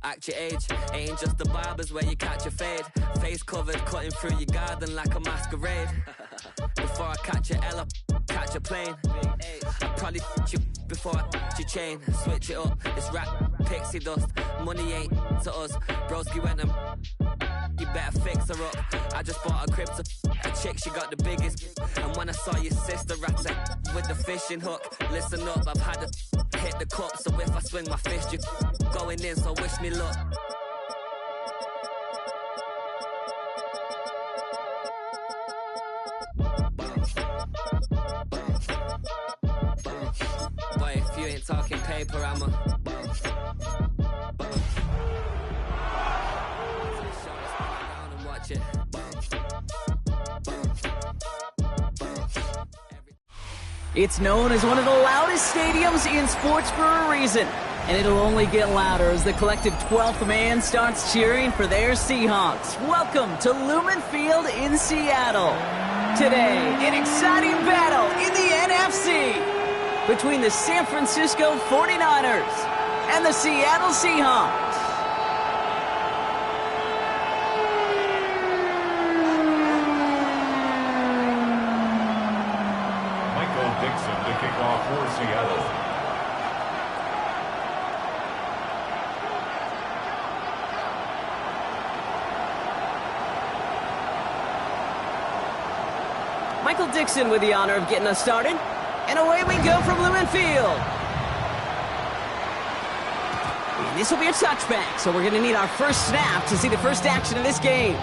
Act your age, ain't just the barbers where you catch a fade. Face covered, cutting through your garden like a masquerade. Before I catch a L up, catch a plane. I'd probably you before I your chain. Switch it up, it's rap, pixie dust. Money ain't to us, broski went and you better fix her up. I just bought a crib to a chick, she got the biggest. And when I saw your sister rat with the fishing hook, listen up, I've had to hit the cup. So if I swing my fist, you going in, so wish me luck. Boy, if you ain't talking paper, I'm a watch it. It's known as one of the loudest stadiums in sports for a reason, and it'll only get louder as the collective 12th man starts cheering for their Seahawks. Welcome to Lumen Field in Seattle. Today, an exciting battle in the NFC between the San Francisco 49ers and the Seattle Seahawks. Dixon to kick off for Seattle. Michael Dixon with the honor of getting us started. And away we go from Lumen Field. And this will be a touchback, so we're going to need our first snap to see the first action of this game.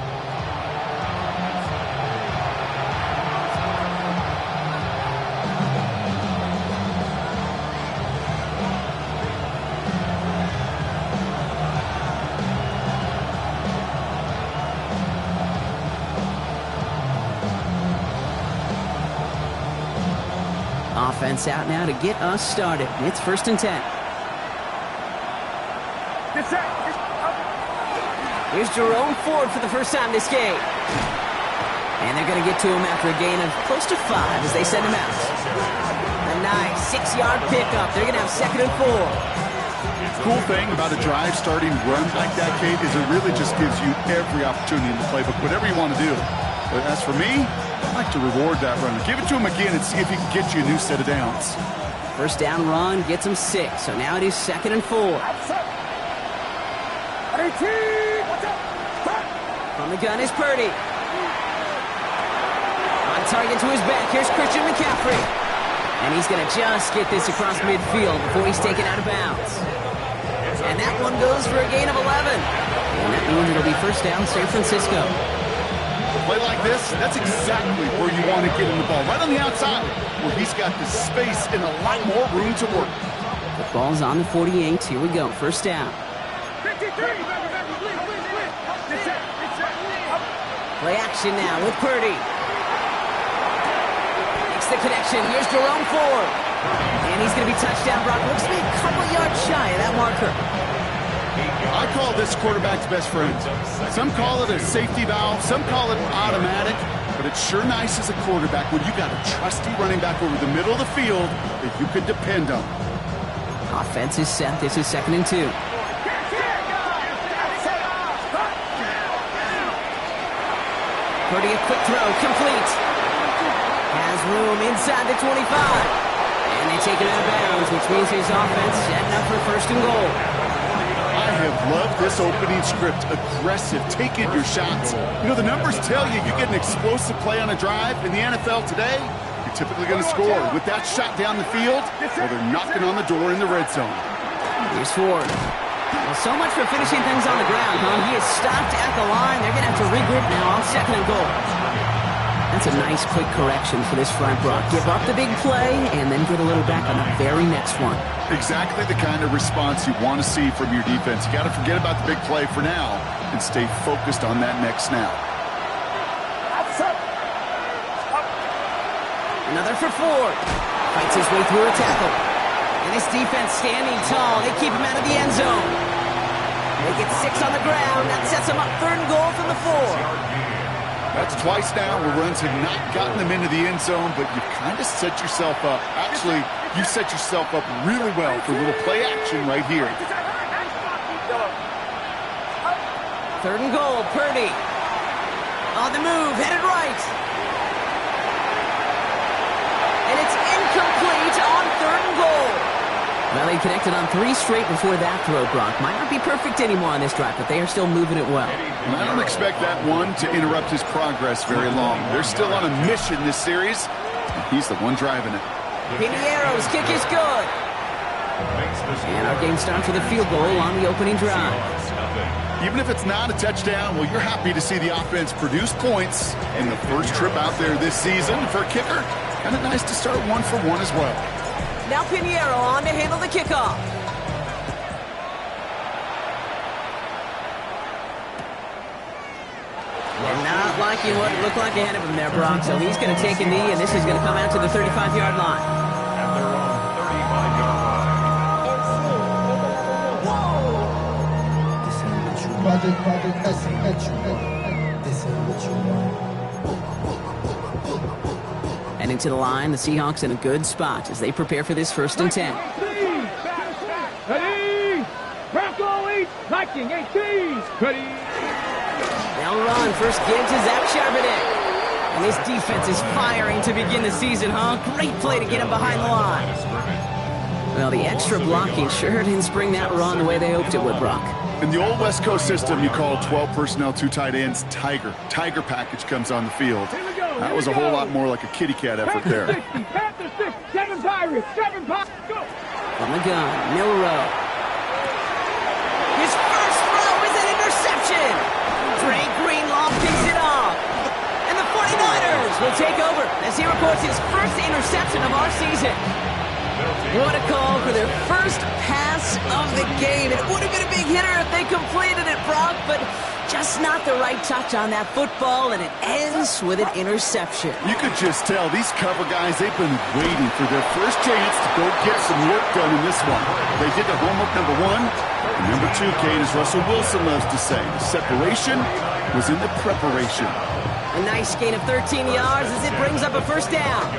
Offense out now to get us started. It's 1st and 10. Here's Jerome Ford for the first time this game. And they're going to get to him after a gain of close to 5 as they send him out. A nice 6-yard pickup. They're going to have 2nd and 4. Cool thing about a drive starting run like that, Kate, is it really just gives you every opportunity in the playbook, whatever you want to do. But as for me, I like to reward that runner. Give it to him again and see if he can get you a new set of downs. First down run gets him 6, so now it is 2nd and 4. From the gun is Purdy. On target to his back, here's Christian McCaffrey. And he's going to just get this across midfield before he's taken out of bounds. And that one goes for a gain of 11. And that means it'll be first down San Francisco. A play like this, that's exactly where you want to get him the ball. Right on the outside, where he's got the space and a lot more room to work. The ball's on the 48. Here we go. First down. Play action now with Purdy. Makes the connection. Here's Jerome Ford. And he's going to be touchdown. Brock looks to be a couple yards shy of that marker. I call this quarterback's best friend. Some call it a safety valve, some call it automatic, but it's sure nice as a quarterback when you got a trusty running back over the middle of the field that you can depend on. Offense is set. This is 2nd and 2. Purdy, a quick throw, complete. Has room inside the 25. And they take it out of bounds, which means his offense setting up for 1st and goal. I have loved this opening script. Aggressive, taking your shots. You know, the numbers tell you get an explosive play on a drive. In the NFL today, you're typically going to score with that shot down the field, or they're knocking on the door in the red zone. Here's Ford. Well, so much for finishing things on the ground, huh? He is stopped at the line. They're going to have to regroup now on 2nd and goal. That's a nice quick correction for this front, Brock. Give up the big play and then get a little back on the very next one. Exactly the kind of response you want to see from your defense. You got to forget about the big play for now and stay focused on that next snap. Another for Ford. Fights his way through a tackle. And this defense standing tall. They keep him out of the end zone. They get 6 on the ground. That sets them up 3rd and goal from the 4. That's twice now where runs have not gotten them into the end zone, but you've kind of set yourself up. Actually, you set yourself up really well for a little play action right here. 3rd and goal, Purdy. On the move, headed right. And it's incomplete on 3rd and goal. Well, they connected on 3 straight before that throw, Brock. Might not be perfect anymore on this drive, but they are still moving it well. And I don't expect that one to interrupt his progress very long. They're still on a mission this series. He's the one driving it. Piniero's kick is good. And our game starts with a field goal on the opening drive. Even if it's not a touchdown, well, you're happy to see the offense produce points in the first trip out there this season. For a kicker, kind of nice to start 1 for 1 as well. Now Piniero on to handle the kickoff. And not liking what it looked like ahead of him there, Brock. So he's going to take a knee, and this is going to come out to the 35-yard line. And they're on the 35-yard line. And into the line, the Seahawks in a good spot as they prepare for this 1st and 10. Ready! Bronco 8, Viking 18. Ready! They'll run. First give to Zach Charbonnet. And this defense is firing to begin the season, huh? Great play to get him behind the line. Well, the extra blocking sure didn't spring that run the way they hoped it would, Brock. In the old West Coast system, you call 12 personnel, 2 tight ends, Tiger. Tiger package comes on the field. That was a whole lot more like a kitty cat effort there. Panther 6, 7 Pirates, 7 Pirates, go! From the gun, Milrow. His first throw is an interception. Drake Greenlaw picks it off. And the 49ers will take over as he records his first interception of our season. What a call for their first pass of the game. It would have been a big hitter if they completed it, Brock, but just not the right touch on that football, and it ends with an interception. You could just tell these cover guys, they've been waiting for their first chance to go get some work done in this one. They did their homework, number 1. And number 2, Kate, as Russell Wilson loves to say, the separation was in the preparation. A nice gain of 13 yards as it brings up a 1st down.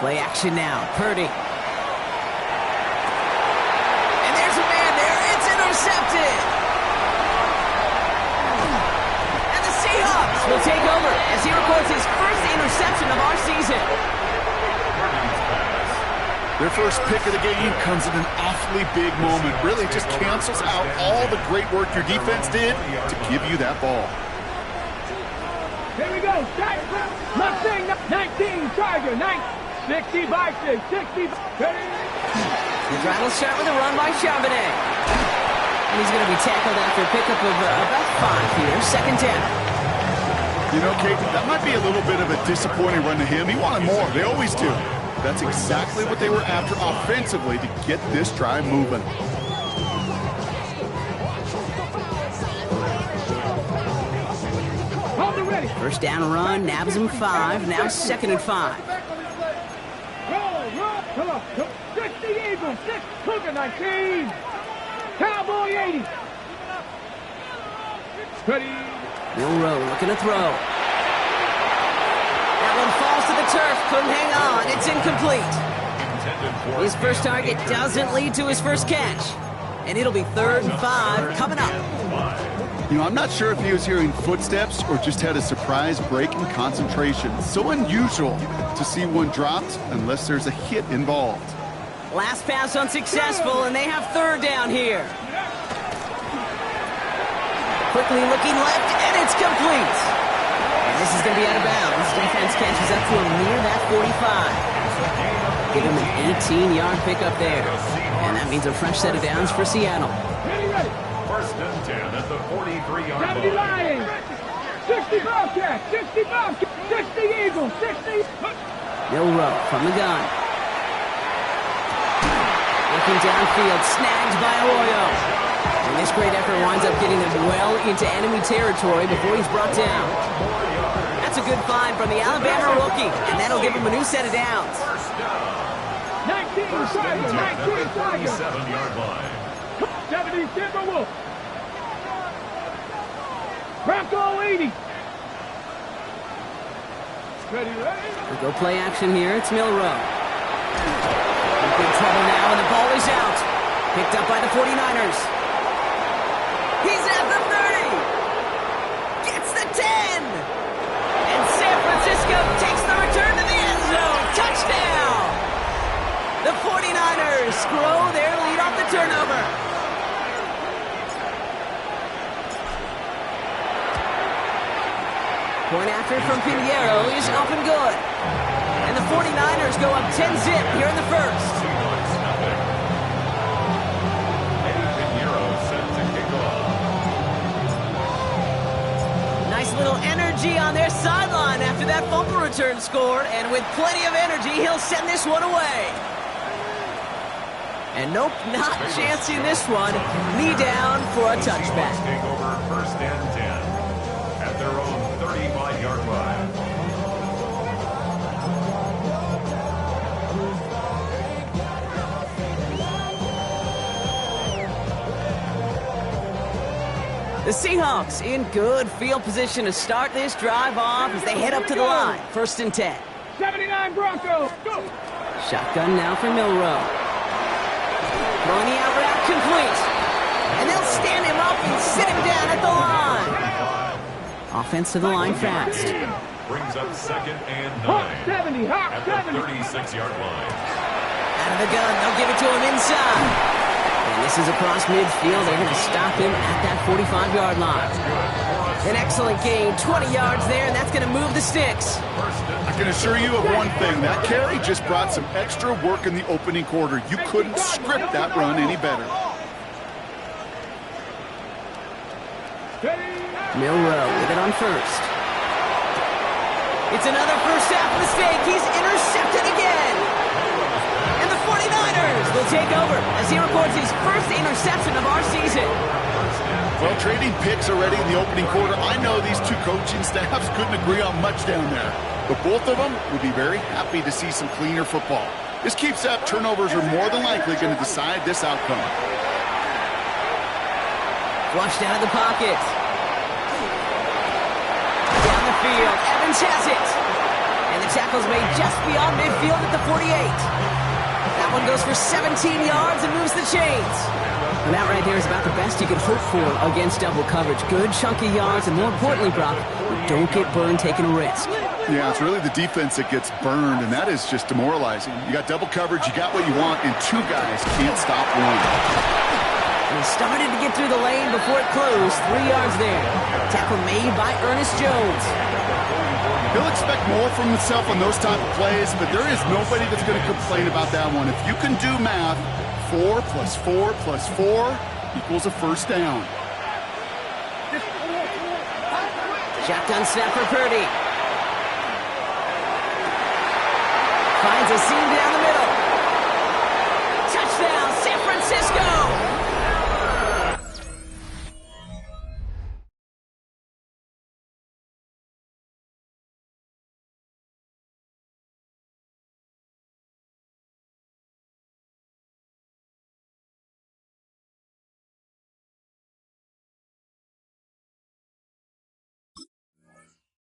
Play action now. Purdy. And there's a man there. It's intercepted. And the Seahawks will take over as he records his first interception of our season. Their first pick of the game comes at an awfully big moment. Really just cancels out all the great work your defense did to give you that ball. Here we go. Mustang 19, Tiger 19. 60 Vikings, 60. Ready? The drive will start with a run by Charbonnet. And he's going to be tackled after a pickup of about 5 here. 2nd down. You know, Kate, that might be a little bit of a disappointing run to him. He wanted more. They always do. That's exactly what they were after offensively to get this drive moving. Ready. 1st down run, nabs him 5. Now 2nd and 5. Roll, come on. 60 Eagles, 6, Cougar 19. Cowboy 80. Ready. Milrow looking to throw. That one falls to the turf. Couldn't hang on. It's incomplete. His first target doesn't lead to his first catch. And it'll be 3rd and 5 coming up. You know, I'm not sure if he was hearing footsteps or just had a surprise break in concentration. So unusual to see one dropped unless there's a hit involved. Last pass unsuccessful, and they have 3rd down here. Quickly looking left, and it's complete. And this is going to be out of bounds. Defense catches up to him near that 45. Give him an 18-yard pickup there. And that means a fresh set of downs for Seattle. Ready. 1st and 10 at the 43-yard 70 line. Lions, 60 Bobcats, 60 Bobcats, 60 Eagles, 60. Milrow from the gun. Looking downfield, snagged by Arroyo. And this great effort winds up getting him well into enemy territory before he's brought down. That's a good find from the Alabama rookie, and that'll give him a new set of downs. 19 Tiger, 19 Tiger. 7-yard line. 70 Timberwolves. Bronco 80. Ready, ready. We go play action here. It's Milroe. In big trouble now, and the ball is out. Picked up by the 49ers. He's at the 30. Gets the 10. And San Francisco takes the return to the end zone. Touchdown. The 49ers grow their lead off the turnover. Point after from Pinheiro is up and good. And the 49ers go up 10-zip here in the first. Seahawks nothing. Eddie Pinheiro set to kick off. Nice little energy on their sideline after that fumble return scored. And with plenty of energy, he'll send this one away. And nope, not chancing this one. Knee down for a touchback. Seahawks take over first and 10 at their own 35-yard line. The Seahawks in good field position to start this drive off as they head up to the line. First and 10. 79 Broncos. Go. Shotgun now for Milroe. Throwing the out route complete. And they'll stand him up and sit him down at the line. Offense to the line fast. Brings up second and Hawk 9 70. Hawk at the 70. 36-yard line. Out of the gun, they'll give it to him inside. And this is across midfield. They're going to stop him at that 45-yard line. An excellent gain, 20 yards there, and that's going to move the sticks. I can assure you of one thing. That carry just brought some extra work in the opening quarter. You couldn't script that run any better. Milroe with it on first. It's another first half mistake. He's intercepted again. And the 49ers will take over as he records his first interception of our season. Well, trading picks already in the opening quarter. I know these two coaching staffs couldn't agree on much down there. But both of them would be very happy to see some cleaner football. This keeps up. Turnovers are more than likely going to decide this outcome. Flushed out of the pocket. Down the field. Evans has it. And the tackle's made just beyond midfield at the 48. That one goes for 17 yards and moves the chains. And that right there is about the best you could hope for against double coverage. Good chunky yards, and more importantly, Brock, don't get burned taking a risk. Yeah, it's really the defense that gets burned, and that is just demoralizing. You got double coverage, you got what you want, and two guys can't stop one. And he started to get through the lane before it closed. 3 yards there. Tackle made by Ernest Jones. He'll expect more from himself on those type of plays, but there is nobody that's going to complain about that one. If you can do math, 4 plus 4 plus 4 equals a first down. Shotgun snap for Purdy. Finds a seam down the middle. Touchdown, San Francisco!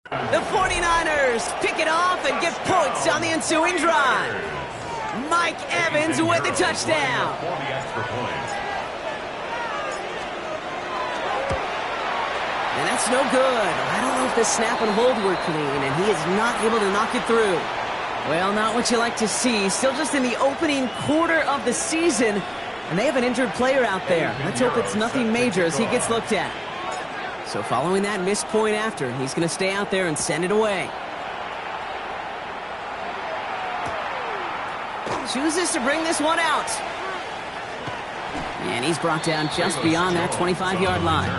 The 49ers pick it off and get points on the ensuing drive. Mike Evans with the touchdown. For the extra point. And that's no good. I don't know if the snap and hold were clean, and he is not able to knock it through. Well, not what you like to see. Still just in the opening quarter of the season, and they have an injured player out there. Let's hope it's nothing major as he gets looked at. So following that missed point after, he's going to stay out there and send it away. Chooses to bring this one out. And he's brought down just beyond that 25-yard line.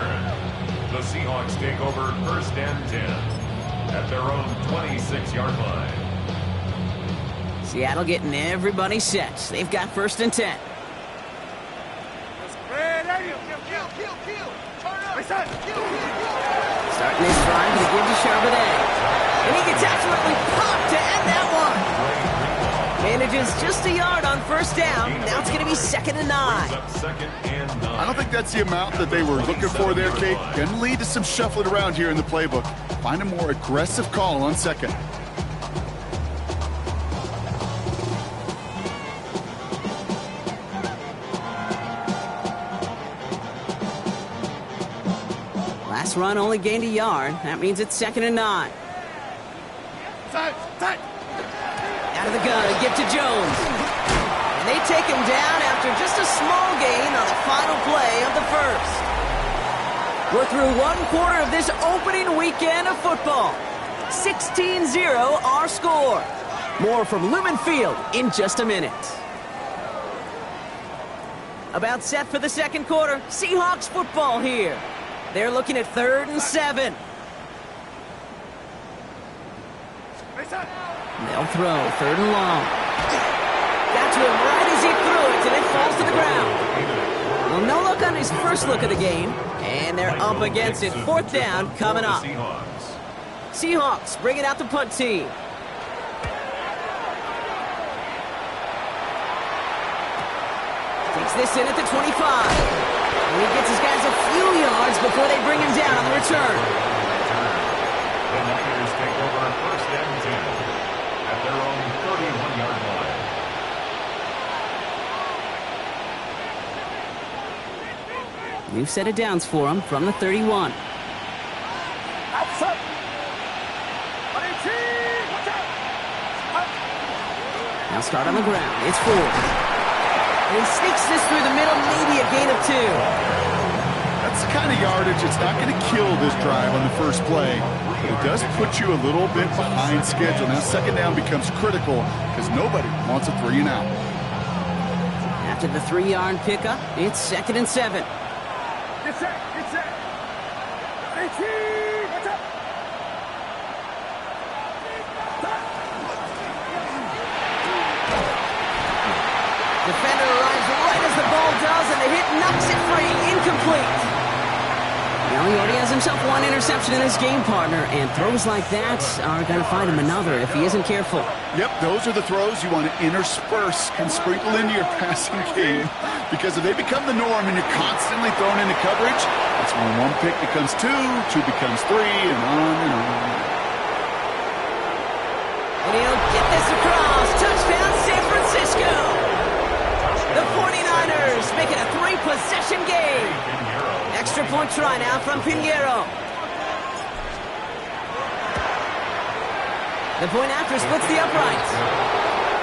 The Seahawks take over first and 10 at their own 26-yard line. Seattle getting everybody set. They've got first and 10. Ready. Starting this drive to give to Charbonnet. And he gets absolutely popped to end that one. Manages just a yard on first down. Now it's going to be 2nd and 9. I don't think that's the amount that they were looking for there, Kate. Going to lead to some shuffling around here in the playbook. Find a more aggressive call on 2nd. Last run only gained a yard. That means it's 2nd and 9. Out of the gun, a gift to Jones. And they take him down after just a small gain on the final play of the first. We're through 1 quarter of this opening weekend of football. 16-0 our score. More from Lumen Field in just a minute. About set for the second quarter. Seahawks football here. They're looking at 3rd and 7. They'll throw 3rd and long. Got to him right as he threw it, and it falls to the ground. Well, no look on his first look of the game, and they're up against it. 4th down coming up. Seahawks bring it out the punt team. Takes this in at the 25. And he gets his guys a few yards before they bring him down on the return. The Niners take over 1st and 10 at their own 31-yard line. New set of downs for him from the 31. Now start on the ground. It's 4. And he sneaks this through the middle, maybe a gain of 2. That's the kind of yardage it's not going to kill this drive on the first play, but it does put you a little bit behind schedule. Now 2nd down becomes critical because nobody wants a 3 and out. After the 3-yard pickup, it's 2nd and 7. Get set. Defender arrives right as the ball does, and the hit knocks it free. Incomplete. Now he already has himself 1 interception in his game, partner, and throws like that are going to find him another if he isn't careful. Yep, those are the throws you want to intersperse and sprinkle into your passing game, because if they become the norm and you're constantly thrown into coverage, that's when 1 pick becomes 2, 2 becomes 3, and on and on. And he'll get this across. Touchdown, San Francisco. The 49ers make it a 3-possession game. Extra point try now from Pinheiro. The point after splits the uprights.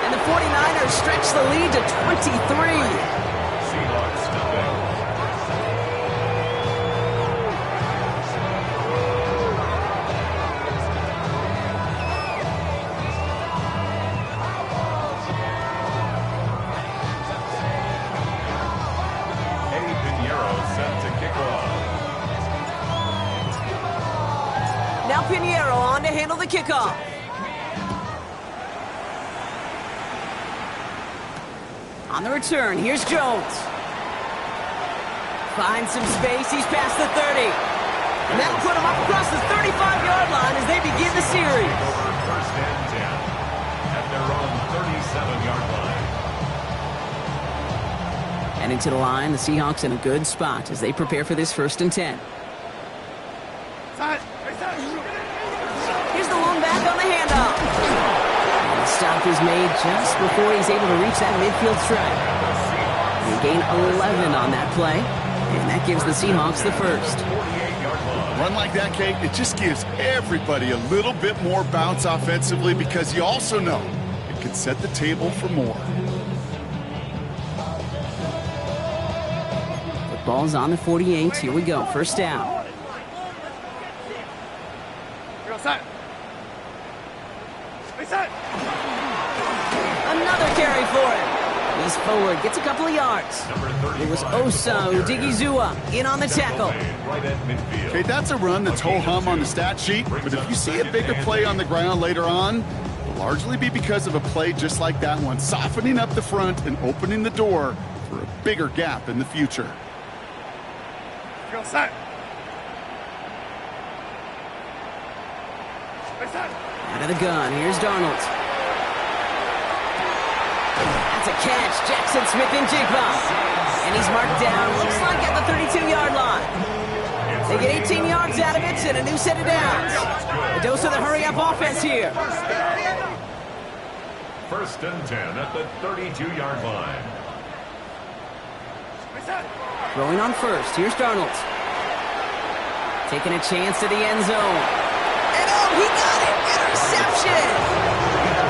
And the 49ers stretch the lead to 23. Seahawks stuffing. Now Pinheiro on to handle the kickoff. On the return, here's Jones. Finds some space, he's past the 30. And that'll put him up across the 35-yard line as they begin the series. Over 1st and 10 at their own 37-yard line. And into the line, the Seahawks in a good spot as they prepare for this 1st and 10. Here's the lone back on the handoff. And the stop is made just before he's able to reach that midfield strike. They gain 11 on that play, and that gives the Seahawks the first. Run like that, Kate, it just gives everybody a little bit more bounce offensively because you also know it can set the table for more. The ball's on the 48. Here we go. 1st down. Another carry for him. He's forward, gets a couple of yards. It was Osa Odigizua in on the tackle. Okay, that's a run that's ho-hum on the stat sheet, but if you see a bigger play on the ground later on, it'll largely be because of a play just like that one, softening up the front and opening the door for a bigger gap in the future. Out of the gun, here's Darnold. That's a catch, Jackson Smith-Njigba. And he's marked down, looks like at the 32-yard line. They get 18 yards out of it and a new set of downs. A dose of the hurry-up offense here. First and 10 at the 32-yard line. Throwing on first, here's Darnold. Taking a chance to the end zone. And oh, he got it! Interception!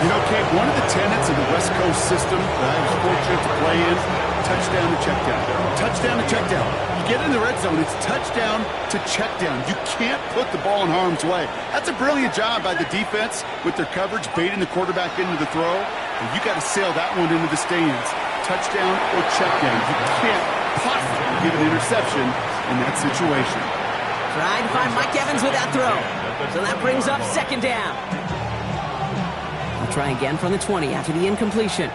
You know, Kate, one of the tenets of the West Coast system that I was fortunate to play in, touchdown to check down. Touchdown to check down. You get in the red zone, it's touchdown to check down. You can't put the ball in harm's way. That's a brilliant job by the defense with their coverage, baiting the quarterback into the throw. And you got to sail that one into the stands. Touchdown or check down. You can't possibly give an interception in that situation. Tried to find Mike Evans with that throw. So that brings up second down. We'll try again from the 20 after the incompletion.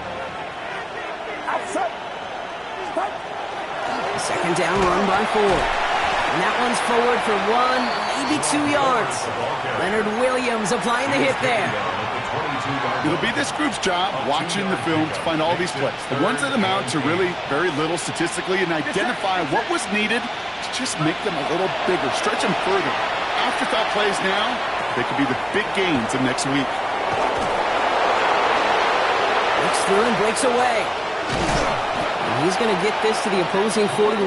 Second down run by 4. And that one's forward for 1, maybe 2 yards. Leonard Williams applying the hit there. It'll be this group's job watching the film to find all these plays. The ones that amount to really very little statistically and identify what was needed to just make them a little bigger, stretch them further. Afterthought plays now, they could be the big gains of next week. Looks through and breaks away. And he's going to get this to the opposing 41.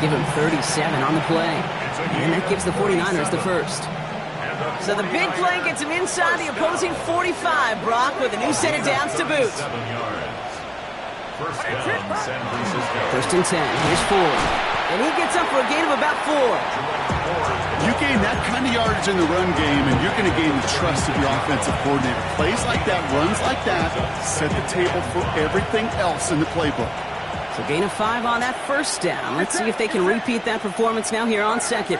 Give him 37 on the play. And that gives the 49ers the first. So the big play gets him inside the opposing 45, Brock, with a new set of downs to boot. First down, San Francisco. First and 10, here's Ford. And he gets up for a gain of about 4. You gain that kind of yardage in the run game, and you're going to gain the trust of your offensive coordinator. Plays like that, runs like that, set the table for everything else in the playbook. So gain of 5 on that first down. Let's see if they can repeat that performance now here on second.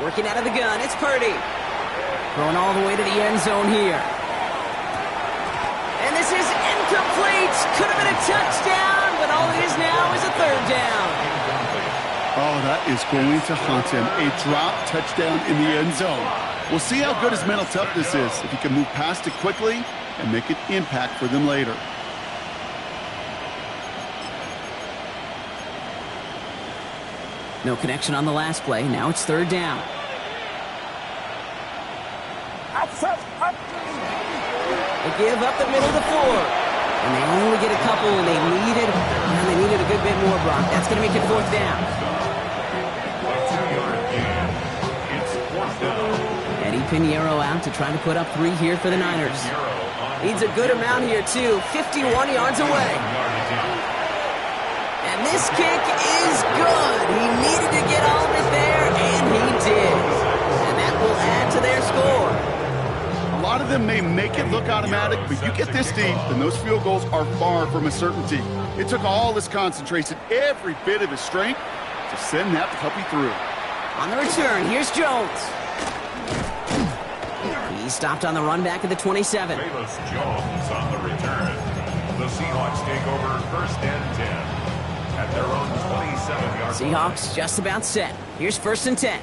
Working out of the gun, it's Purdy. Throwing all the way to the end zone here. And this is incomplete. Could have been a touchdown, but all it is now is a third down. Oh, that is going to haunt him. A drop touchdown in the end zone. We'll see how good his mental toughness is, if he can move past it quickly and make an impact for them later. No connection on the last play. Now it's third down. They give up the middle to 4. And they only get a couple, and they needed a good bit more, Brock. That's going to make it fourth down. It's fourth down. Eddie Pinheiro out to try to put up 3 here for the Niners. Needs a good amount here, too. 51 yards away. And this kick is good. He needed to get all of it there, and he did. And that will add to their score. A lot of them may make it look automatic, but you get this deep, and those field goals are far from a certainty. It took all his concentration, every bit of his strength, to send that puppy through. On the return, here's Jones. He stopped on the run back at the 27. Velus Jones on the return. The Seahawks take over first and 10 at their own 27-yard line. Seahawks just about set. Here's first and 10.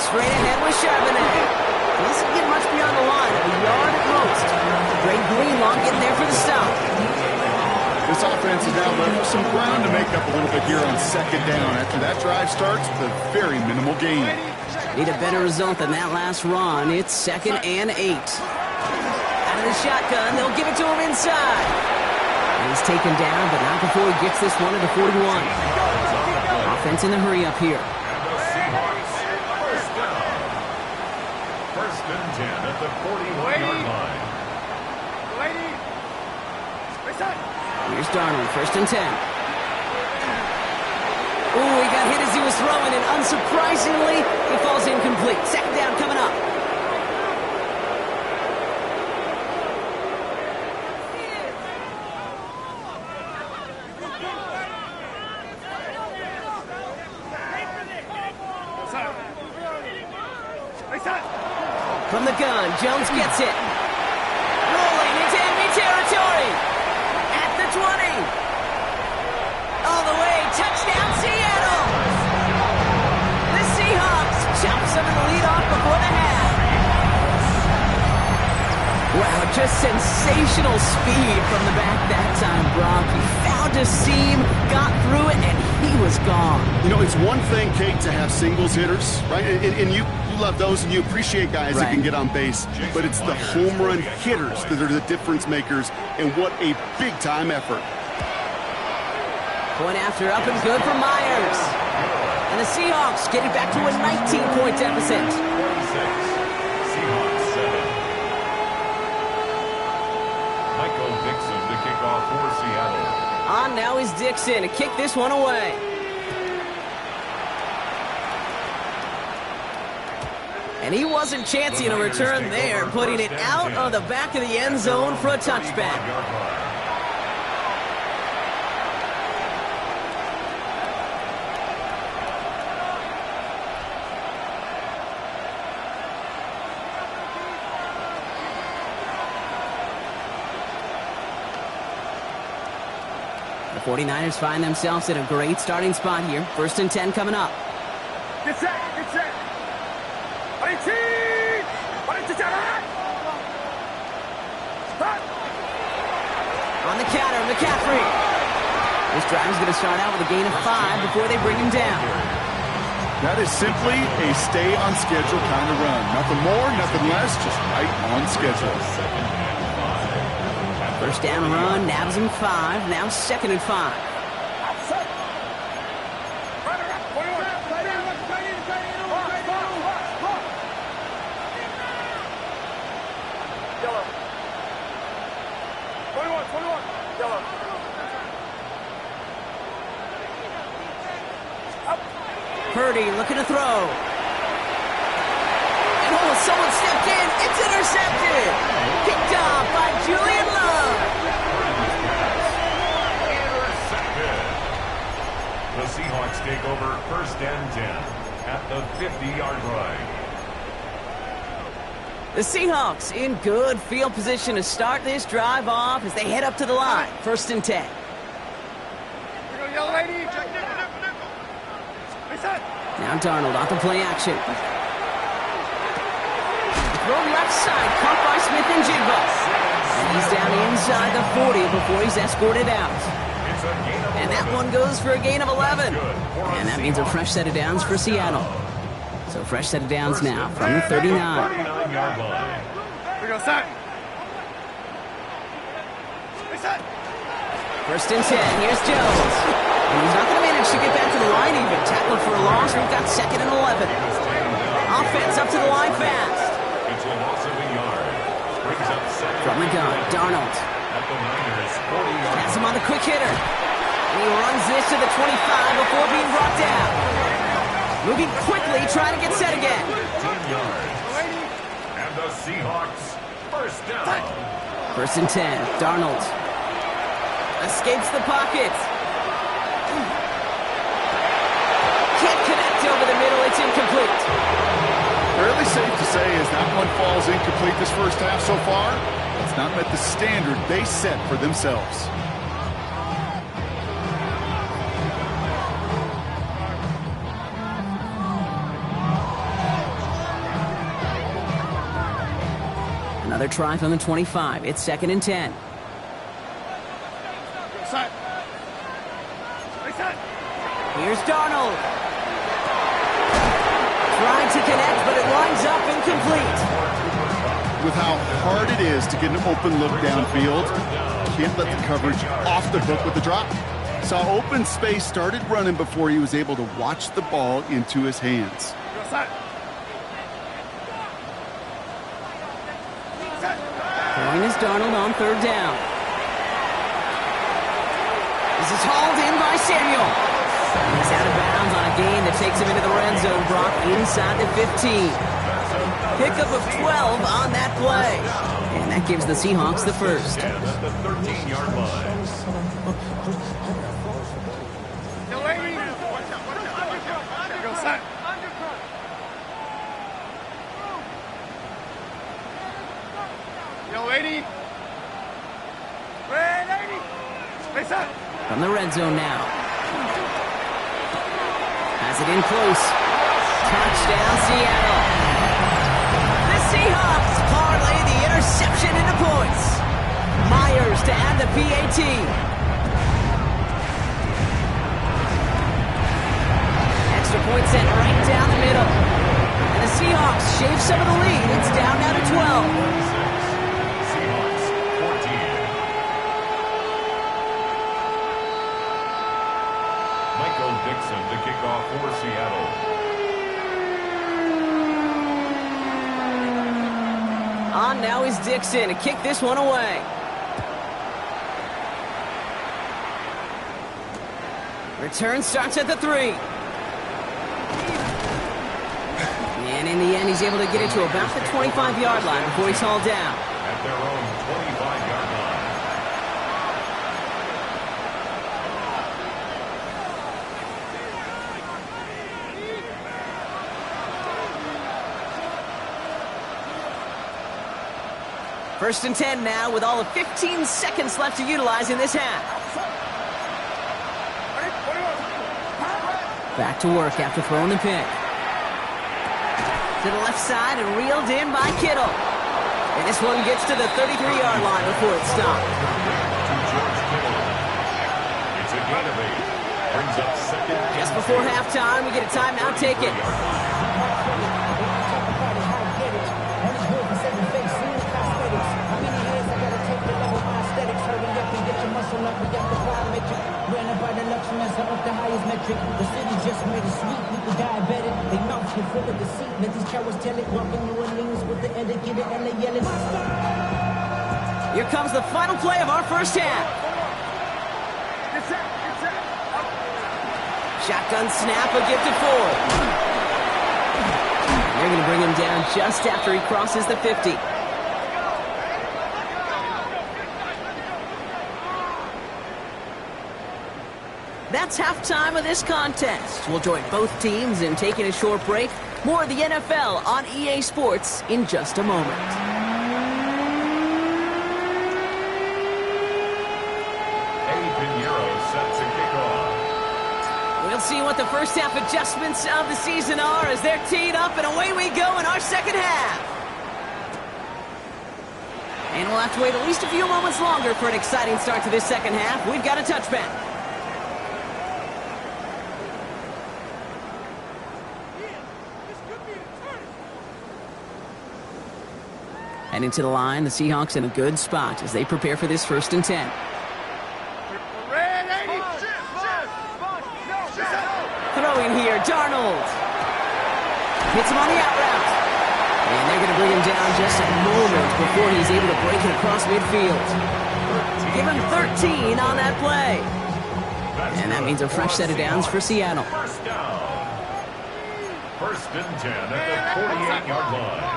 Straight ahead with Charbonnet. He doesn't get much beyond the line, a yard at most. Greg Greenlaw getting there for the stop. This offense is now left with some ground to make up a little bit here on second down. After that drive starts with a very minimal gain. Need a better result than that last run. It's second and 8. Out of the shotgun, they'll give it to him inside. And he's taken down, but not before he gets this one to the 41. Offense in the hurry up here. First and 10 at the 41-yard line. Here's Darnold, first and 10. Ooh, he got hit as he was throwing, and unsurprisingly, he falls incomplete. Second down coming up. From the gun, Jones gets it. Rolling 20. All the way. Touchdown, Seattle. The Seahawks jump some of the lead off before the half. Wow, just sensational speed from the back that time, Brock. He found a seam, got through it, and he was gone. You know, it's one thing, Kate, to have singles hitters, right? And you love those, and you appreciate guys that can get on base. But it's the home run hitters that are the difference makers, and what a big-time effort. Point after up and good for Myers. And the Seahawks getting back to a 19-point deficit. 46. Seahawks 7. Michael Dixon to kick off for Seattle. On now is Dixon to kick this one away. And he wasn't chancing a return there, putting it out of the back of the end zone for a touchback. The 49ers find themselves in a great starting spot here. 1st and 10 coming up. Get set, get set. On the counter, McCaffrey. This drive is going to start out with a gain of 5 before they bring him down. That is simply a stay-on-schedule kind of run. Nothing more, nothing less, just right on schedule. 1st down run, nabs him 5, now 2nd and 5. Purdy looking to throw. And someone stepped in. It's intercepted. Picked off by Julian Love. Intercepted. The Seahawks take over 1st and 10 at the 50-yard line. The Seahawks in good field position to start this drive off as they head up to the line. 1st and 10. Now Darnold off the play action. Throw left side, caught by Smith-Njigba. And he's down inside the 40 before he's escorted out. And that one goes for a gain of 11. And that means a fresh set of downs for Seattle. So fresh set of downs now from the 39. 39-yard line. First and 10. Here's Jones. And he's not going to manage to get back to the line even. Tackled for a loss. We've got 2nd and 11. Offense up to the line fast. It's a loss of a yard. Brings up 2nd. From the gun, Darnold. At the Niners' 40-yard. Has him on the quick hitter. And he runs this to the 25 before being brought down. Moving quickly, trying to get set again. 10 yards. And the Seahawks 1st down. 1st and 10. Darnold escapes the pocket. Can't connect over the middle. It's incomplete. Fairly safe to say as that one falls incomplete this first half so far, it's not met the standard they set for themselves. Another try from the 25. It's 2nd and 10. Here's Darnold. Trying to connect, but it lines up incomplete. With how hard it is to get an open look downfield, can't let the coverage off the hook with the drop. Saw open space, started running before he was able to watch the ball into his hands. Throwing is Darnold on 3rd down. This is hauled in by Samuel. He's out of bounds on a gain that takes him into the red zone, Brock, inside the 15. Pickup of 12 on that play. And that gives the Seahawks the first. At the 13-yard line. From the red zone now. Has it in close. Touchdown, Seattle. The Seahawks parlay the interception into points. Myers to add the PAT. Extra point sent right down the middle. And the Seahawks shave some of the lead. It's down now to 12. Seahawks 14. Michael Dixon to kick off for Seattle. On now is Dixon to kick this one away. Return starts at the 3. And in the end, he's able to get it to about the 25-yard line before he's hauled down. At their own 25-yard line. First and 10 now with all of 15 seconds left to utilize in this half. Back to work after throwing the pick. To the left side and reeled in by Kittle. And this one gets to the 33-yard line before it's stopped. To George Kittle. It's a gain of 8. Brings up second. Just before halftime, we get a timeout taken. The city just made it sweet, people diabetic. They mouths get full of deceit. Let these cowards tell it. Walking New Orleans with the educated and they yelling. Here comes the final play of our first half. Shotgun snap, a gifted forward. They're going to bring him down just after he crosses the 50. That's halftime of this contest. We'll join both teams in taking a short break. More of the NFL on EA Sports in just a moment. Eddie Pinheiro set to kick off. We'll see what the first half adjustments of the season are as they're teed up, and away we go in our second half. And we'll have to wait at least a few moments longer for an exciting start to this second half. We've got a touchback. And into the line, the Seahawks in a good spot as they prepare for this first and 10. Throwing here, Darnold. Hits him on the out route. And they're going to bring him down just a moment before he's able to break it across midfield. Give him 13 on that play. And that means a fresh set of downs for Seattle. First down. First and 10 at the 48-yard line.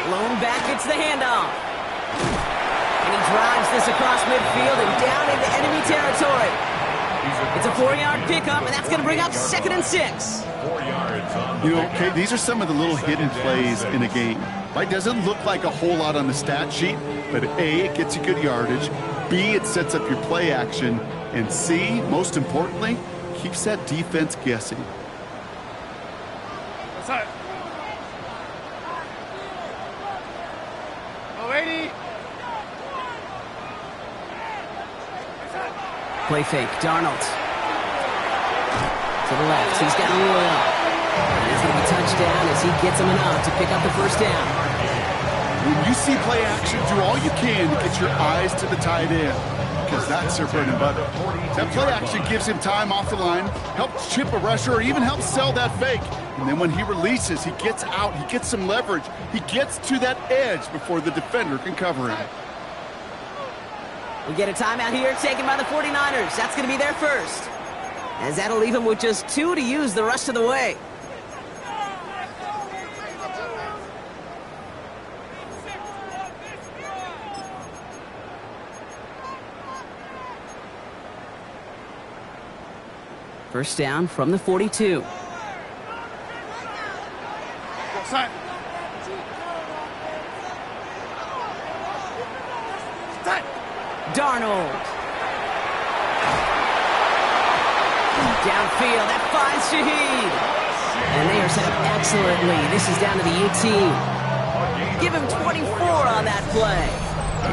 Blown back, it's the handoff. And he drives this across midfield and down into enemy territory. It's a 4-yard pickup, and that's going to bring up second and 6. 4 yards on the Okay, these are some of the little hidden plays in a game. Right? Doesn't look like a whole lot on the stat sheet, but A, it gets you good yardage. B, it sets up your play action. And C, most importantly, keeps that defense guessing. Play fake, Darnold. To the left, he's got Royal. And it's going to be touchdown as he gets him enough to pick up the first down. When you see play action, do all you can to get your eyes to the tight end, because that's their bread and butter. That play action gives him time off the line, helps chip a rusher, or even helps sell that fake. And then when he releases, he gets out, he gets some leverage. He gets to that edge before the defender can cover him. We get a timeout here taken by the 49ers. That's going to be their first. As that'll leave him with just 2 to use the rest of the way. First down from the 42. Darnold. Downfield, that finds Shaheed. And they are set up excellently. This is down to the 18. Give him 24 on that play.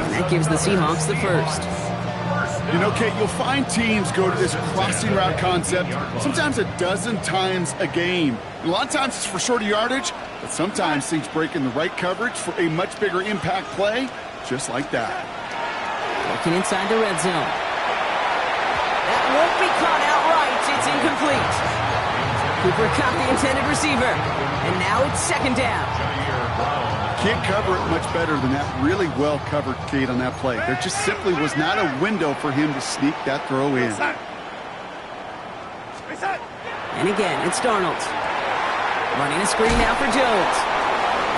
And that gives the Seahawks the first. You know, Kate, you'll find teams go to this crossing route concept sometimes a dozen times a game. A lot of times it's for shorter yardage, but sometimes things break in the right coverage for a much bigger impact play, just like that. Looking inside the red zone. That won't be caught outright. It's incomplete. Cooper caught the intended receiver. And now it's second down. Can't cover it much better than that. Really well covered, Kate, on that play. There just simply was not a window for him to sneak that throw in. And again, it's Darnold. Running a screen now for Jones.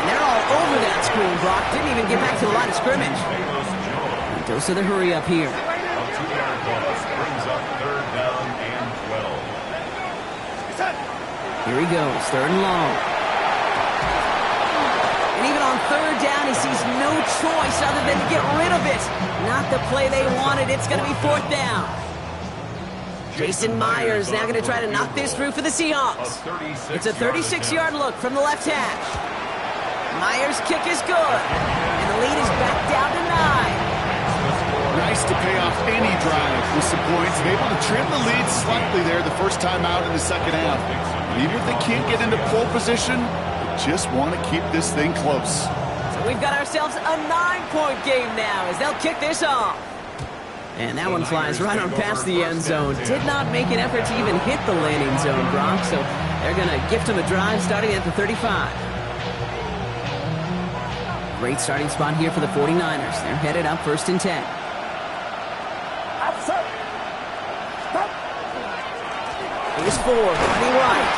And they're all over that screen, Brock. Didn't even get back to the line of scrimmage. And dose of the hurry up here. Here he goes, third and long. And even on third down, he sees no choice other than to get rid of it. Not the play they wanted. It's going to be fourth down. Jason Myers now going to try to knock this through for the Seahawks. It's a 36-yard look from the left hash. Myers' kick is good. And the lead is back down to 9. Nice to pay off any drive with some points and able to trim the lead slightly there the first time out in the second half. And even if they can't get into pole position, they just want to keep this thing close. So we've got ourselves a 9-point game now as they'll kick this off. And that one flies right on past the end zone. Did not make an effort to even hit the landing zone, Brock. So they're going to gift him a drive starting at the 35. Great starting spot here for the 49ers. They're headed up first and 10. Here's Ford, running right.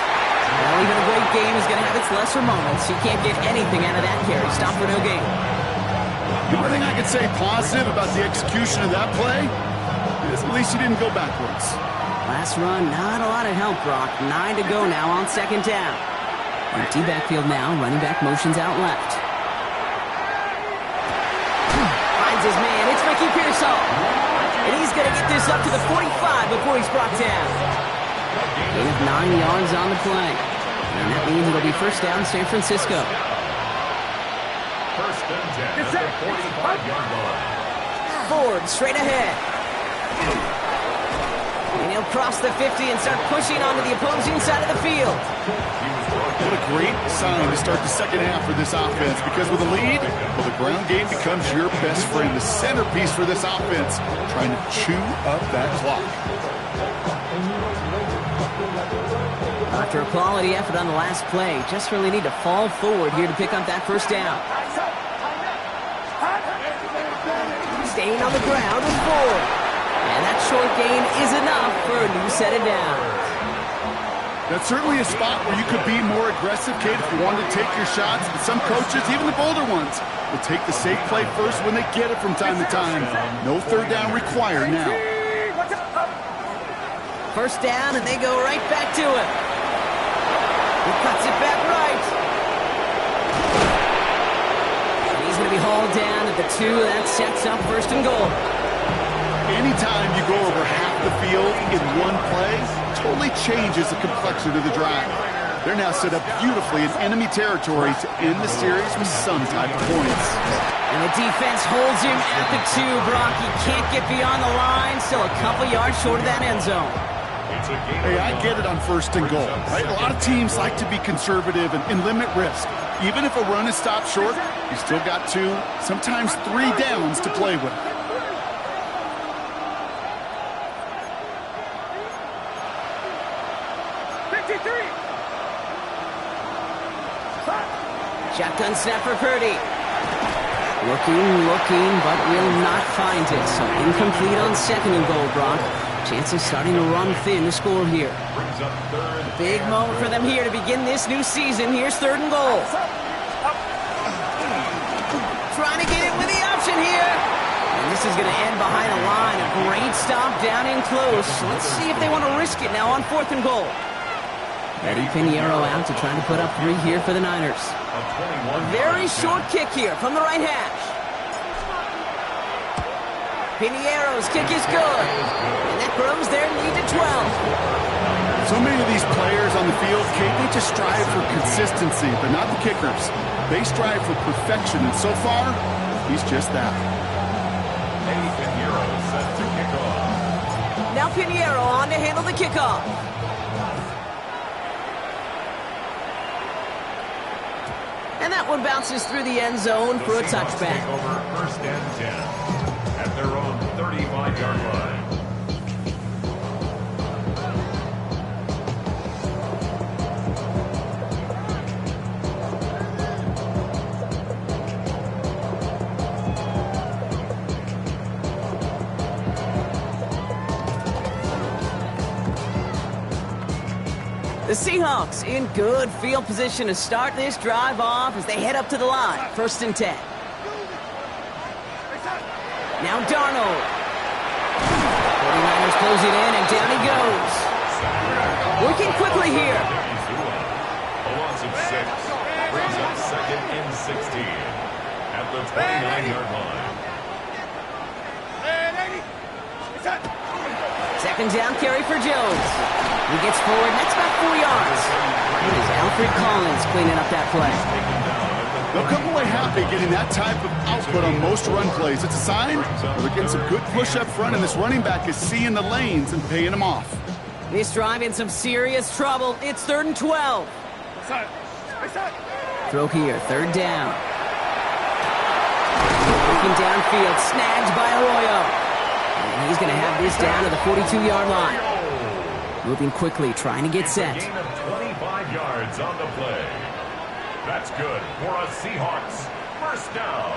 Well, even a great game is going to have its lesser moments. He can't get anything out of that carry. Stop for no gain. The only thing I could say positive about the execution of that play is at least he didn't go backwards. Last run, not a lot of help, Brock. 9 to go now on second down. Empty backfield now. Running back motions out left. Finds his man. It's Ricky Pearsall. And he's going to get this up to the 45 before he's brought down. Gain of 9 yards on the play. And that means it'll be first down San Francisco. First and 10 at the 45-yard line. Ford straight ahead. And he'll cross the 50 and start pushing onto the opposing side of the field. What a great sign to start the second half for this offense, because with a lead, well, the ground game becomes your best friend, the centerpiece for this offense, trying to chew up that clock. After a quality effort on the last play, just really need to fall forward here to pick up that first down. Staying on the ground with Ford. And that short gain is enough for a new set of downs. That's certainly a spot where you could be more aggressive, Kate, if you wanted to take your shots. But some coaches, even the bolder ones, will take the safe play first when they get it from time to time. No third down required now. First down, and they go right back to it. He cuts it back right. And he's going to be hauled down at the 2. That sets up first and goal. Anytime you go over half the field in one play, totally changes the complexion of the drive. They're now set up beautifully in enemy territory to end the series with some type of points. And the defense holds him at the 2, Brock. He can't get beyond the line. Still a couple yards short of that end zone. Hey, I get it on first and goal, right? A lot of teams like to be conservative and limit risk. Even if a run is stopped short, you still got 2, sometimes 3 downs to play with. Shotgun snap for Purdy. Looking, but will not find it. So incomplete on second and goal, Brock. Chances starting to run thin to score here. Big moment for them here to begin this new season. Here's third and goal. Trying to get it with the option here. And this is going to end behind a line. A great stop down in close. Let's see if they want to risk it now on fourth and goal. Eddie Pinheiro out to try to put up 3 here for the Niners. A very short kick here from the right hash. Piniero's kick is good. And that grows their lead to 12. So many of these players on the field, Kate, they just strive for consistency, but not the kickers. They strive for perfection, and so far, he's just that. Eddie Pinheiro set to kick off. Now Piniero on to handle the kickoff. And that one bounces through the end zone for a touchback. Take over 1st and 10 at their own 35-yard line. The Seahawks in good field position to start this drive off as they head up to the line. 1st and 10. Now Darnold. 49ers close it in, and down he goes. Working quickly here. A loss of 6 brings up 2nd and 16 at the 29-yard line. 2nd down carry for Jones. He gets forward, that's about 4 yards. It is Alfred Collins cleaning up that play. They'll come away happy getting that type of output on most run plays. It's a sign they're getting some good push up front, and this running back is seeing the lanes and paying them off. This drive in some serious trouble. It's 3rd and 12. Throw here, 3rd down. Looking downfield, snagged by Arroyo. And he's going to have this down to the 42-yard line. Moving quickly, trying to get set. A gain of 25 yards on the play. That's good for a Seahawks 1st down.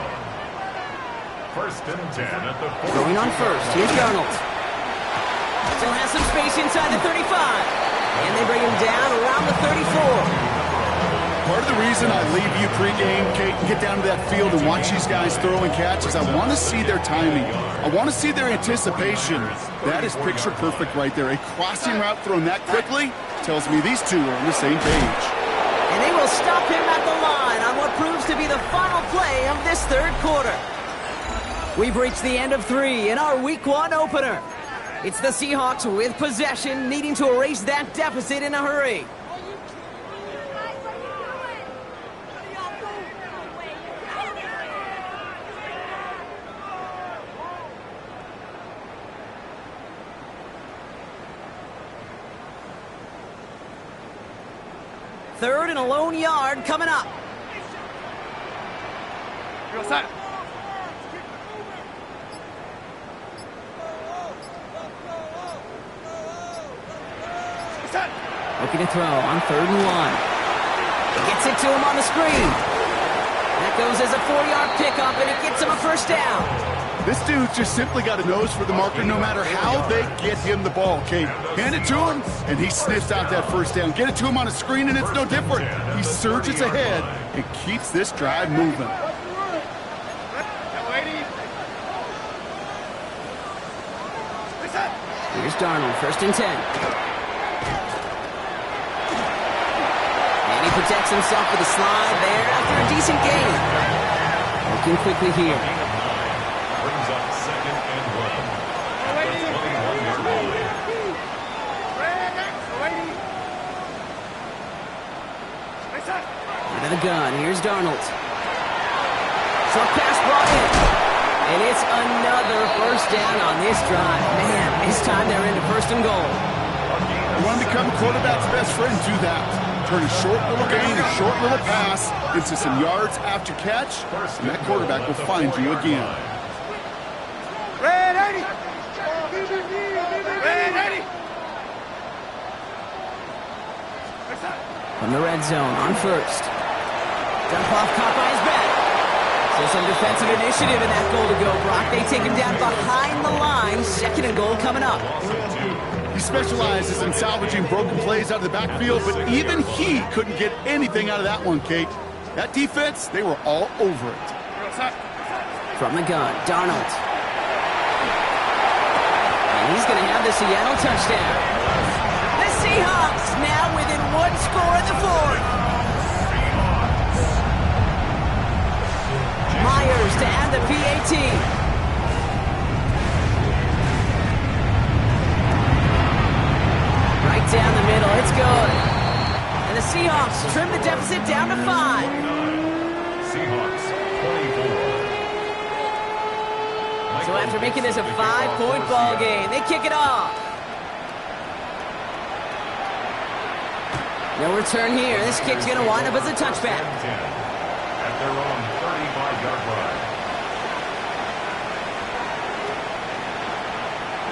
1st and 10 at the 40. Going on first, here's Darnold. Still has some space inside the 35. And they bring him down around the 34. Part of the reason I leave you pregame, Kate, and get down to that field and watch these guys throw and catch is I want to see their timing. I want to see their anticipation. That is picture perfect right there. A crossing route thrown that quickly tells me these two are on the same page. And they will stop him at the line on what proves to be the final play of this 3rd quarter. We've reached the end of 3 in our Week 1 opener. It's the Seahawks with possession, needing to erase that deficit in a hurry. Third and a lone yard coming up. Looking to throw on 3rd and 1. Gets it to him on the screen. That goes as a 4-yard pickup, and it gets him a 1st down. This dude's just simply got a nose for the marker no matter how they get him the ball, Kate. Hand it to him, and he sniffs out that 1st down. Get it to him on a screen, and it's no different. He surges ahead and keeps this drive moving. Here's Darnold, 1st and 10. And he protects himself with a slide there after a decent gain. Looking quickly here. Brings up 2nd and 1. At the 21-yard line. Out of the gun, here's Darnold. Short pass brought in. And it's another 1st down on this drive. Man, this time they're into 1st and goal. You want to become a quarterback's best friend, do that. Turn a short little gain, a short little pass into some yards after catch, and that quarterback will find you again. From the red zone on 1st. Dump off, caught by his back. So some defensive initiative in that goal to go, Brock. They take him down behind the line. 2nd and goal coming up. He specializes in salvaging broken plays out of the backfield, but even he couldn't get anything out of that one, Kate. That defense, they were all over it. From the gun, Darnold. And he's going to have the Seattle touchdown. The Seahawks now within 1 score in the 4th. Myers to add the PAT. deficit down to 5. Seahawks 24. So after making this a 5-point ball game, they kick it off. No return here. This kick's going to wind up as a touchback. At their own 35-yard line.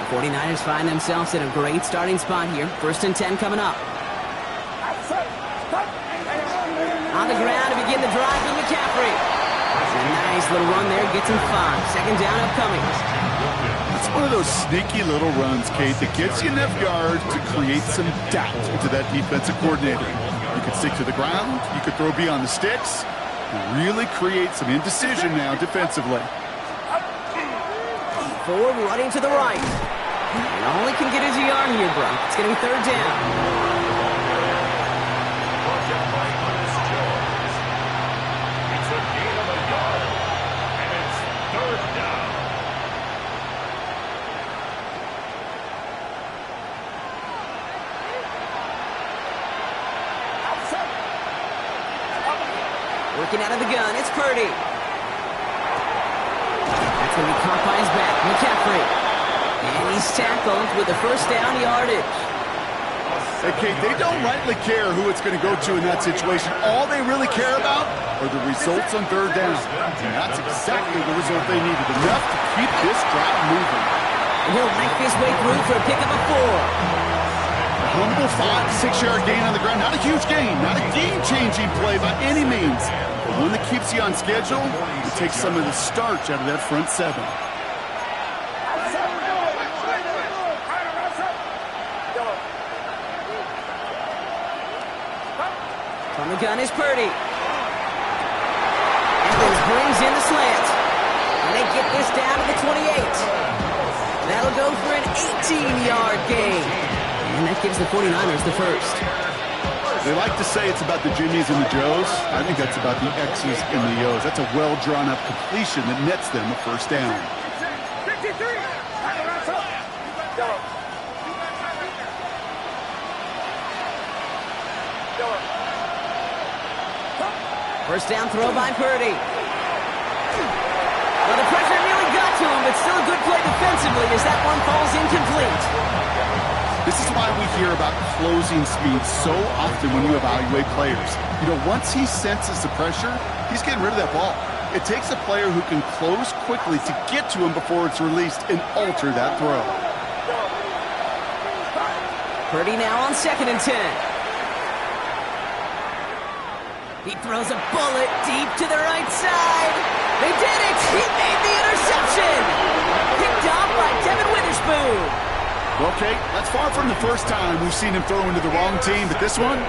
The 49ers find themselves in a great starting spot here. 1st and 10 coming up. On the ground to begin the drive with McCaffrey. A nice little run there, gets him 5. 2nd down upcoming. It's one of those sneaky little runs, Kate, that gets you enough yards to create some doubt into that defensive coordinator. You could stick to the ground, you could throw beyond the sticks, and really create some indecision now defensively. Ford running to the right. And all he can get is a yard here, Brock. It's going to be 3rd down. It's a gain of a yard, and it's 3rd down. Working out of the gun, it's Purdy. That's going to be caught by his back, McCaffrey. And he's tackled with the 1st down yardage. Hey, Kate, they don't rightly care who it's going to go to in that situation. All they really care about are the results on 3rd down. And that's exactly the result they needed. Enough to keep this drive moving. And he'll make his way through for a pick of a 4. A humble 5-6-yard gain on the ground. Not a huge gain. Not a game-changing play by any means. But one that keeps you on schedule and takes some of the starch out of that front 7. From the gun is Purdy. Evans brings in the slant. And they get this down to the 28. That'll go for an 18-yard gain. And that gives the 49ers the 1st. They like to say it's about the Jimmies and the Joes. I think that's about the X's and the O's. That's a well-drawn-up completion that nets them a 1st down. 1st down throw by Purdy. Well, the pressure nearly got to him, but still a good play defensively as that one falls incomplete. This is why we hear about closing speed so often when you evaluate players. You know, once he senses the pressure, he's getting rid of that ball. It takes a player who can close quickly to get to him before it's released and alter that throw. Purdy now on 2nd and 10. He throws a bullet deep to the right side. They did it! He made the interception! Picked off by Devin Witherspoon. Well, Kate, that's far from the first time we've seen him throw into the wrong team, but this one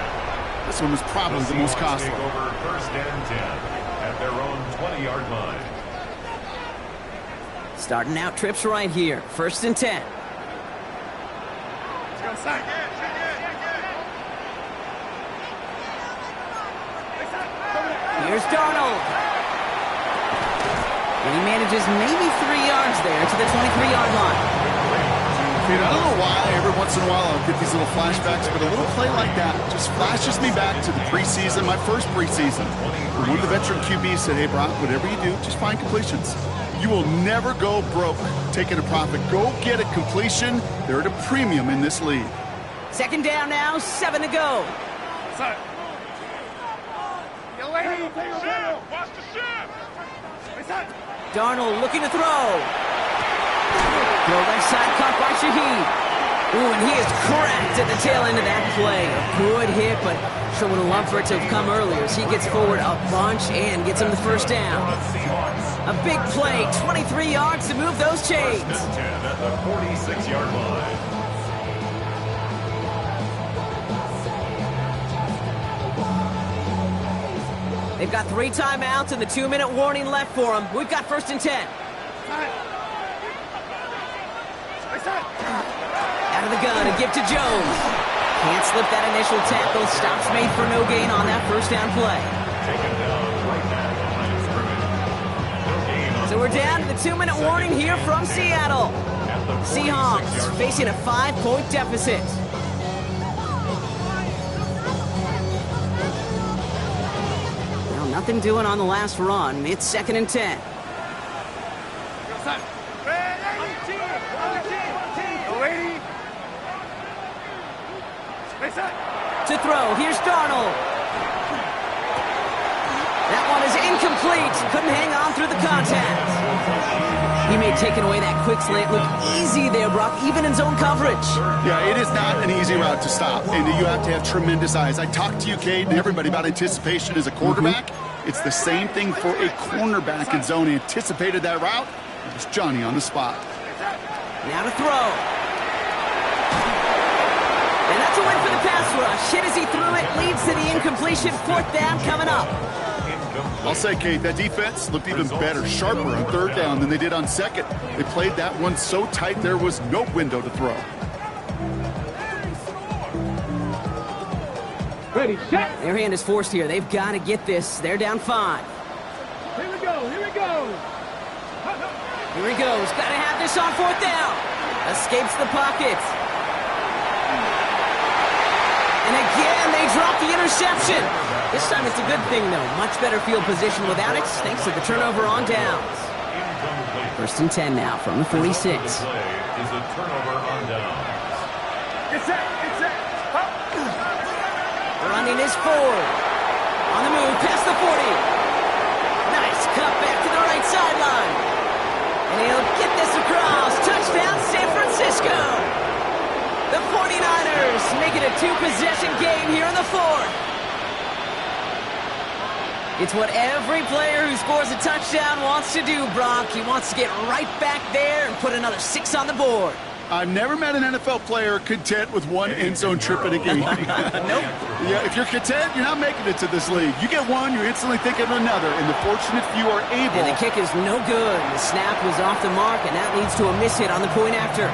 was probably the most costly. Over 1st and 10 at their own 20-yard line. Starting out trips right here. 1st and 10. Here's Darnold. And he manages maybe 3 yards there to the 23-yard line. I don't know why every once in a while I'll get these little flashbacks, but a little play like that just flashes me back to the preseason, my first preseason. When one of the veteran QBs said, hey, Brock, whatever you do, just find completions. You will never go broke taking a profit. Go get a completion. They're at a premium in this league. 2nd down now, 7 to go. Darnold looking to throw. Throw right side caught by Shaheed. Ooh, and he is cracked at the tail end of that play. A good hit, but sure would have loved for it to have come earlier as he gets forward a bunch and gets him the 1st down. A big play, 23 yards to move those chains. 1st and 10 at the 46-yard line. They've got 3 timeouts and the 2-minute warning left for them. We've got 1st and 10. Out of the gun, a give to Jones. Can't slip that initial tackle. Stops made for no gain on that 1st down play. So we're down to the 2-minute warning here from Seattle. Seahawks facing a 5-point deficit. Nothing doing on the last run. It's 2nd and 10. To throw, here's Darnold. That one is incomplete. Couldn't hang on through the contact. He may have taken away that quick slant. Look easy there, Brock, even in zone coverage. Yeah, it is not an easy route to stop, and you have to have tremendous eyes. I talked to you, Kate, and everybody about anticipation as a quarterback. It's the same thing for a cornerback in zone. He anticipated that route. It was Johnny on the spot. Now to throw. And that's a win for the pass rush. Hit as he threw it, leads to the incompletion. 4th down coming up. I'll say, Kate, that defense looked even better, sharper on 3rd down than they did on 2nd. They played that one so tight there was no window to throw. Ready, set. Their hand is forced here. They've got to get this. They're down 5. Here we go, here we go. Here he goes. Got to have this on 4th down. Escapes the pocket. And again, they drop the interception. This time it's a good thing, though. Much better field position without it, thanks to the turnover on downs. 1st and 10 now from the 46. Is a turnover on downs. Get set, get set. Running is forward. On the move, past the 40. Nice cut back to the right sideline. And he'll get this across. Touchdown, San Francisco. The 49ers make it a 2-possession game here in the 4th. It's what every player who scores a touchdown wants to do, Brock. He wants to get right back there and put another 6 on the board. I've never met an NFL player content with one end zone trip in a game. Nope. Yeah, if you're content, you're not making it to this league. You get one, you're instantly thinking of another, and the fortunate few are able. And the kick is no good. The snap was off the mark, and that leads to a miss hit on the point after.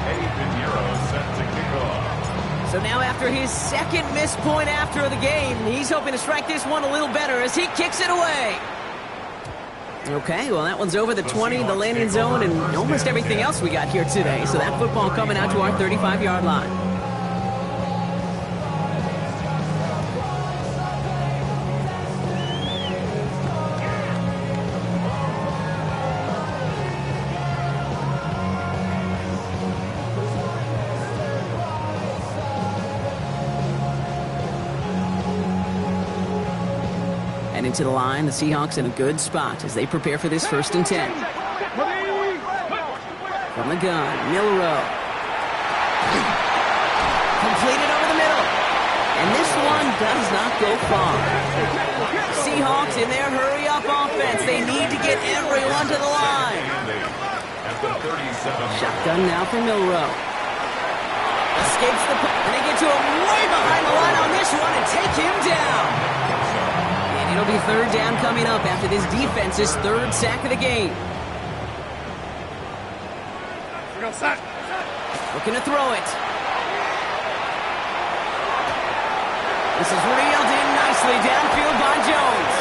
Eddie Pinheiro set to kick off. So now after his 2nd missed point after the game, he's hoping to strike this one a little better as he kicks it away. Okay, well, that one's over the 20, the landing zone, and almost everything else we got here today. So that football coming out to our 35-yard line. And into the line, the Seahawks in a good spot as they prepare for this 1st and 10. From the gun, Milrow. Completed over the middle. And this one does not go far. Seahawks in their hurry-up offense. They need to get everyone to the line. Shotgun now for Milrow. Escapes the... And they get to him way behind the line on this one and take him down. It'll be 3rd down coming up after this defense's 3rd sack of the game. Looking to throw it. This is reeled in nicely downfield by Jones.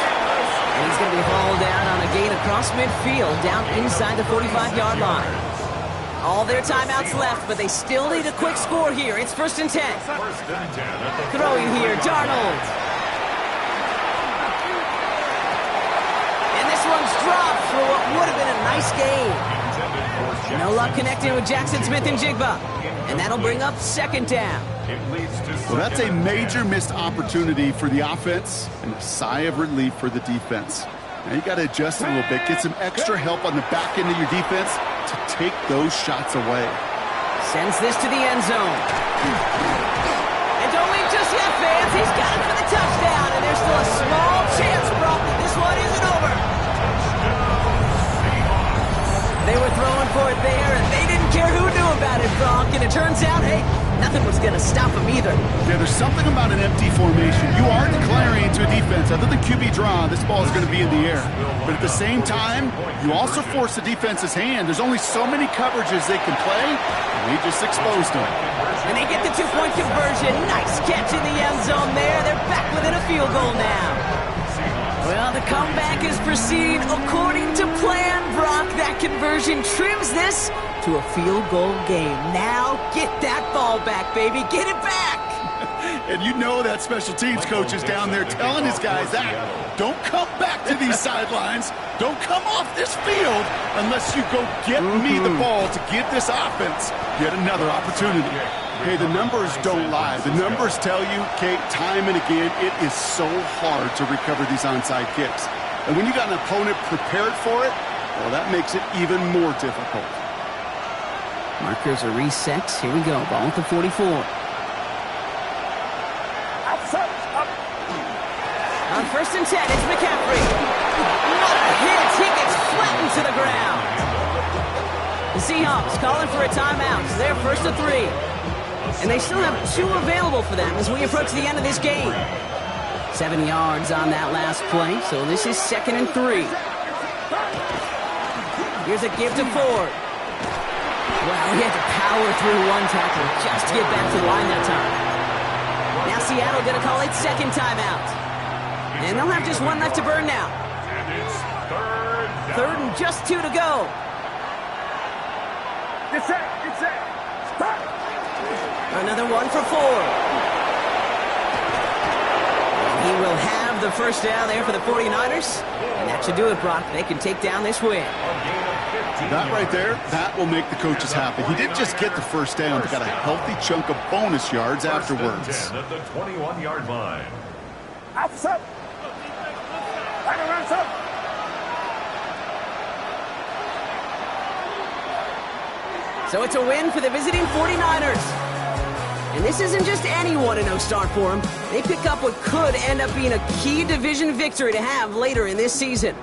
And he's going to be hauled down on a gain across midfield down inside the 45-yard line. All their timeouts left, but they still need a quick score here. It's 1st and 10. Throwing here, Darnold. One's dropped for what would have been a nice game. No luck connecting with Jackson Smith and Jigba. And that'll bring up 2nd down. Well, that's a major missed opportunity for the offense and a sigh of relief for the defense. Now you got to adjust a little bit, get some extra help on the back end of your defense to take those shots away. Sends this to the end zone. And don't leave just yet, fans. He's got it for the touchdown. And there's still a small chance, Brock, that this one isn't over. They were throwing for it there, and they didn't care who knew about it, Brock. And it turns out, hey, nothing was going to stop them either. Yeah, there's something about an empty formation. You are declaring to a defense, other than QB draw, this ball is going to be in the air. But at the same time, you also force the defense's hand. There's only so many coverages they can play, and they just exposed them. And they get the 2-point conversion. Nice catch in the end zone there. They're back within a field goal now. Well, the comeback is proceeding according to plan, Brock. That conversion trims this to a field goal game. Now get that ball back, baby. Get it back. And you know that special teams coach is down there telling his guys that. Don't come back to these sidelines. Don't come off this field unless you go get me the ball to give this offense yet another opportunity. Hey, the numbers don't lie. The numbers tell you, Kate, time and again, it is so hard to recover these onside kicks. And when you got an opponent prepared for it, well, that makes it even more difficult. Markers are reset. Here we go. Ball at the 44. On 1st and 10, it's McCaffrey. What a hit! He gets flattened to the ground. The Seahawks calling for a timeout. They're 1st and 3. And they still have 2 available for them as we approach the end of this game. 7 yards on that last play, so this is 2nd and 3. Here's a give to Ford. Well, he had to power through one tackle just to get back to the line that time. Now Seattle going to call it 2nd timeout. And they'll have just 1 left to burn now. And it's 3rd down. 3rd and just 2 to go. Get set. Stop. Another one for Ford. He will have the 1st down there for the 49ers. And that should do it, Brock. They can take down this win. That right there, that will make the coaches happy. He didn't just get the 1st down, but got a healthy chunk of bonus yards afterwards. 1st and 10 at the 21-yard line. Outside. Run, So it's a win for the visiting 49ers. And this isn't just any 1-0 start for them. They pick up what could end up being a key division victory to have later in this season.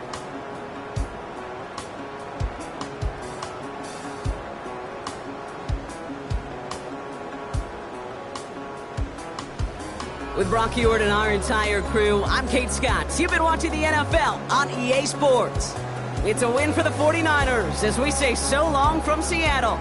With Brock Huard and our entire crew, I'm Kate Scott. You've been watching the NFL on EA Sports. It's a win for the 49ers as we say so long from Seattle.